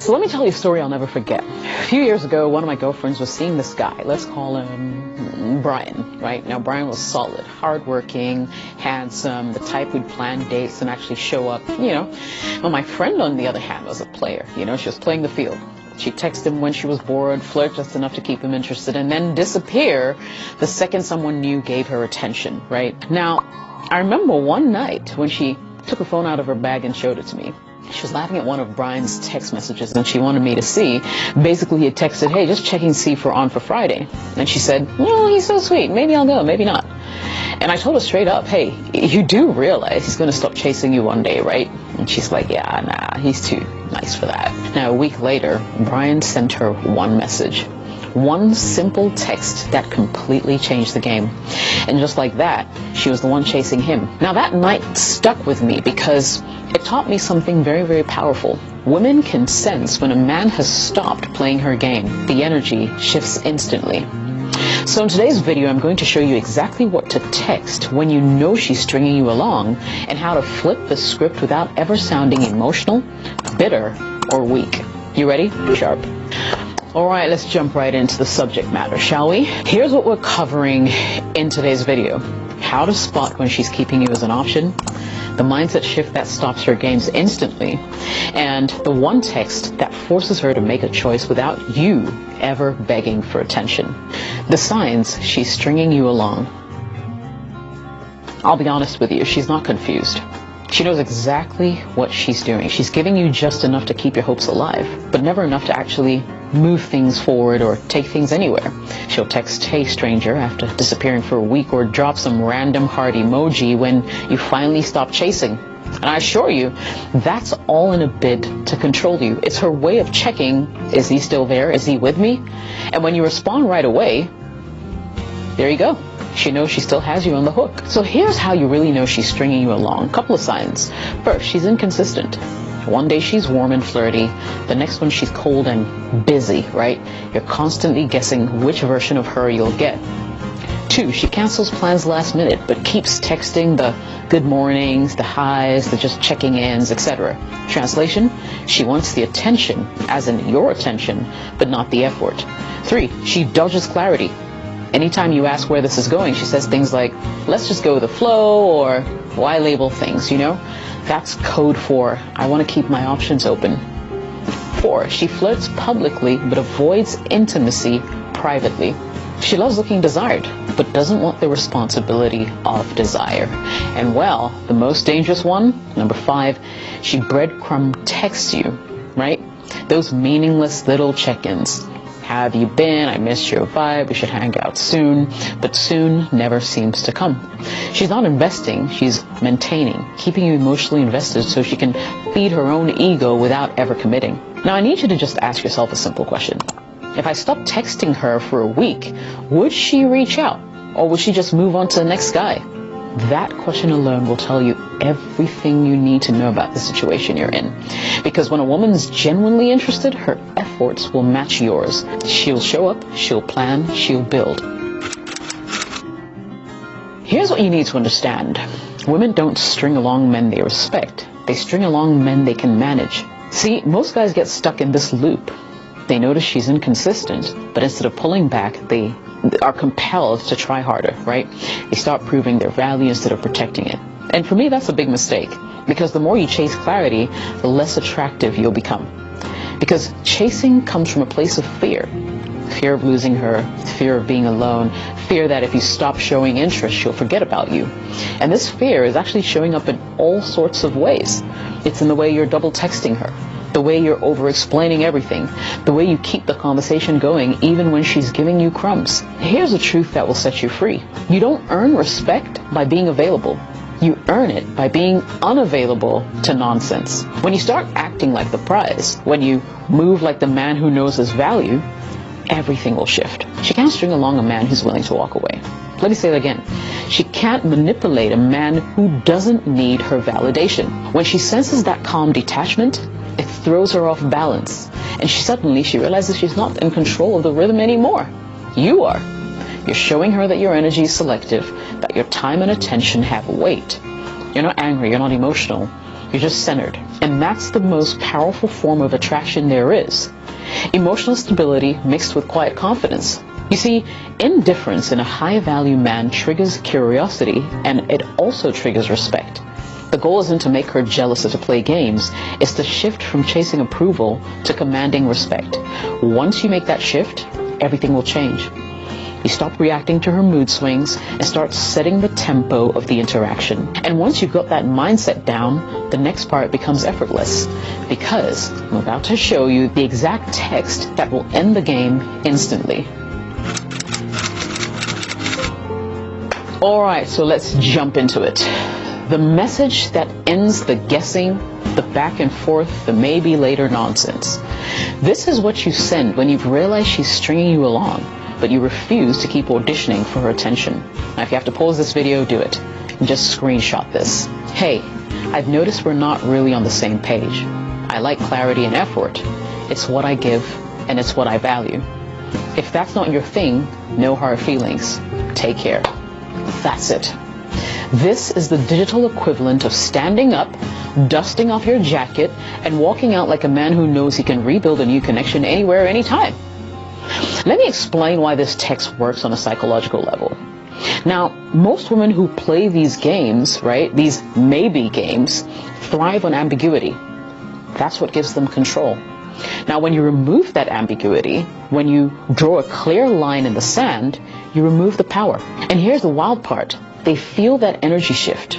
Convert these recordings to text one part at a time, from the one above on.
So let me tell you a story I'll never forget. A few years ago, one of my girlfriends was seeing this guy. Let's call him Brian, right? Now, Brian was solid, hardworking, handsome, the type who'd plan dates and actually show up, you know. Well, my friend, on the other hand, was a player. You know, she was playing the field. She'd text him when she was bored, flirt just enough to keep him interested, and then disappear the second someone new gave her attention, right? Now, I remember one night when she took her phone out of her bag and showed it to me. She was laughing at one of Brian's text messages and she wanted me to see. Basically, he had texted, hey, just checking to see if we're on for Friday. And she said, no, he's so sweet. Maybe I'll go, maybe not. And I told her straight up, hey, you do realize he's going to stop chasing you one day, right? And she's like, yeah, nah, he's too nice for that. Now, a week later, Brian sent her one message. One simple text that completely changed the game. And just like that, she was the one chasing him. Now that night stuck with me because it taught me something very, very powerful. Women can sense when a man has stopped playing her game. The energy shifts instantly. So in today's video, I'm going to show you exactly what to text when you know she's stringing you along and how to flip the script without ever sounding emotional, bitter, or weak. You ready? Sharp. All right, let's jump right into the subject matter, shall we? Here's what we're covering in today's video. How to spot when she's keeping you as an option, the mindset shift that stops her games instantly, and the one text that forces her to make a choice without you ever begging for attention. The signs she's stringing you along. I'll be honest with you, she's not confused. She knows exactly what she's doing. She's giving you just enough to keep your hopes alive, but never enough to actually move things forward or take things anywhere. She'll text, hey stranger, after disappearing for a week, or drop some random heart emoji when you finally stop chasing. And I assure you, that's all in a bid to control you. It's her way of checking, is he still there? Is he with me? And when you respond right away, there you go. She knows she still has you on the hook. So here's how you really know she's stringing you along. Couple of signs. First, she's inconsistent. One day she's warm and flirty, the next one she's cold and busy, right? You're constantly guessing which version of her you'll get. 2, she cancels plans last minute, but keeps texting the good mornings, the highs, the just checking ins, etc. Translation, she wants the attention, as in your attention, but not the effort. 3, she dodges clarity. Anytime you ask where this is going, she says things like, let's just go with the flow, or why label things, you know? That's code for, I want to keep my options open. 4, she flirts publicly but avoids intimacy privately. She loves looking desired, but doesn't want the responsibility of desire. And well, the most dangerous one, number 5, she breadcrumb texts you, right? Those meaningless little check-ins. How have you been? I missed your vibe. We should hang out soon. But soon never seems to come. She's not investing. She's maintaining, keeping you emotionally invested so she can feed her own ego without ever committing. Now, I need you to just ask yourself a simple question. If I stopped texting her for a week, would she reach out? Or would she just move on to the next guy? That question alone will tell you everything you need to know about the situation you're in. Because when a woman's genuinely interested, her efforts will match yours. She'll show up, she'll plan, she'll build. Here's what you need to understand. Women don't string along men they respect. They string along men they can manage. See, most guys get stuck in this loop. They notice she's inconsistent, but instead of pulling back, they are compelled to try harder, right? They start proving their value instead of protecting it. And for me, that's a big mistake, because the more you chase clarity, the less attractive you'll become. Because chasing comes from a place of fear. Fear of losing her, fear of being alone, fear that if you stop showing interest, she'll forget about you. And this fear is actually showing up in all sorts of ways. It's in the way you're double texting her, the way you're over-explaining everything, the way you keep the conversation going even when she's giving you crumbs. Here's a truth that will set you free. You don't earn respect by being available. You earn it by being unavailable to nonsense. When you start acting like the prize, when you move like the man who knows his value, everything will shift. She can't string along a man who's willing to walk away. Let me say that again. She can't manipulate a man who doesn't need her validation. When she senses that calm detachment, it throws her off balance, and suddenly she realizes she's not in control of the rhythm anymore. You are. You're showing her that your energy is selective, that your time and attention have weight. You're not angry, you're not emotional. You're just centered. And that's the most powerful form of attraction there is. Emotional stability mixed with quiet confidence. You see, indifference in a high-value man triggers curiosity, and it also triggers respect. The goal isn't to make her jealous or to play games. It's to shift from chasing approval to commanding respect. Once you make that shift, everything will change. You stop reacting to her mood swings and start setting the tempo of the interaction. And once you've got that mindset down, the next part becomes effortless, because I'm about to show you the exact text that will end the game instantly. Alright, so let's jump into it. The message that ends the guessing, the back and forth, the maybe later nonsense. This is what you send when you've realized she's stringing you along, but you refuse to keep auditioning for her attention. Now, if you have to pause this video, do it. And just screenshot this. Hey, I've noticed we're not really on the same page. I like clarity and effort. It's what I give, and it's what I value. If that's not your thing, no hard feelings. Take care. That's it. This is the digital equivalent of standing up, dusting off your jacket, and walking out like a man who knows he can rebuild a new connection anywhere, anytime. Let me explain why this text works on a psychological level. Now, most women who play these games, right, these maybe games, thrive on ambiguity. That's what gives them control. Now, when you remove that ambiguity, when you draw a clear line in the sand, you remove the power. And here's the wild part. They feel that energy shift.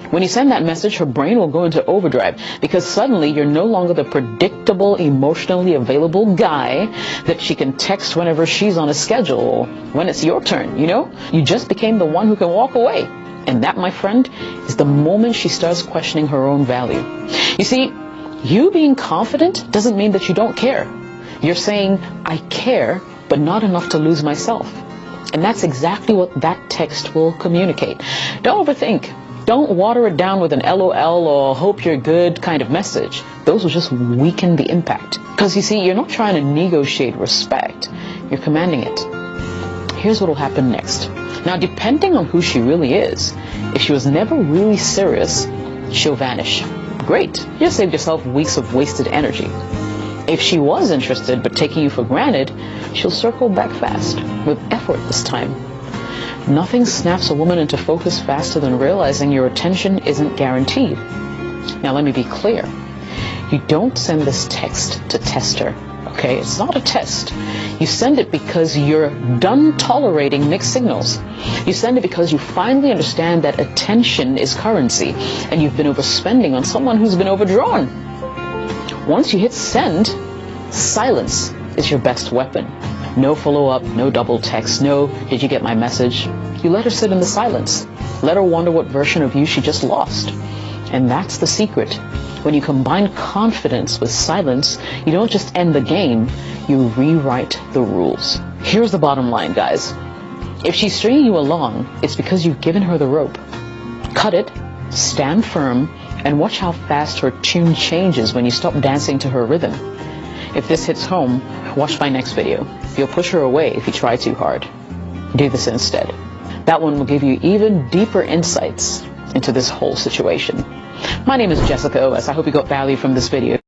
When you send that message, her brain will go into overdrive, because suddenly you're no longer the predictable, emotionally available guy that she can text whenever she's on a schedule or when it's your turn, you know? You just became the one who can walk away. And that, my friend, is the moment she starts questioning her own value. You see, you being confident doesn't mean that you don't care. You're saying, I care, but not enough to lose myself. And that's exactly what that text will communicate. Don't overthink. Don't water it down with an LOL or hope you're good kind of message. Those will just weaken the impact. Because you see, you're not trying to negotiate respect. You're commanding it. Here's what will happen next. Now, depending on who she really is, if she was never really serious, she'll vanish. Great. You just saved yourself weeks of wasted energy. If she was interested but taking you for granted, she'll circle back fast, with effort this time. Nothing snaps a woman into focus faster than realizing your attention isn't guaranteed. Now let me be clear. You don't send this text to test her, okay? It's not a test. You send it because you're done tolerating mixed signals. You send it because you finally understand that attention is currency, and you've been overspending on someone who's been overdrawn. Once you hit send, silence is your best weapon. No follow-up, no double text, no did you get my message. You let her sit in the silence. Let her wonder what version of you she just lost. And that's the secret. When you combine confidence with silence, you don't just end the game, you rewrite the rules. Here's the bottom line, guys. If she's stringing you along, it's because you've given her the rope. Cut it, stand firm, and watch how fast her tune changes when you stop dancing to her rhythm. If this hits home, watch my next video. You'll push her away if you try too hard. Do this instead. That one will give you even deeper insights into this whole situation. My name is Jessica OS. I hope you got value from this video.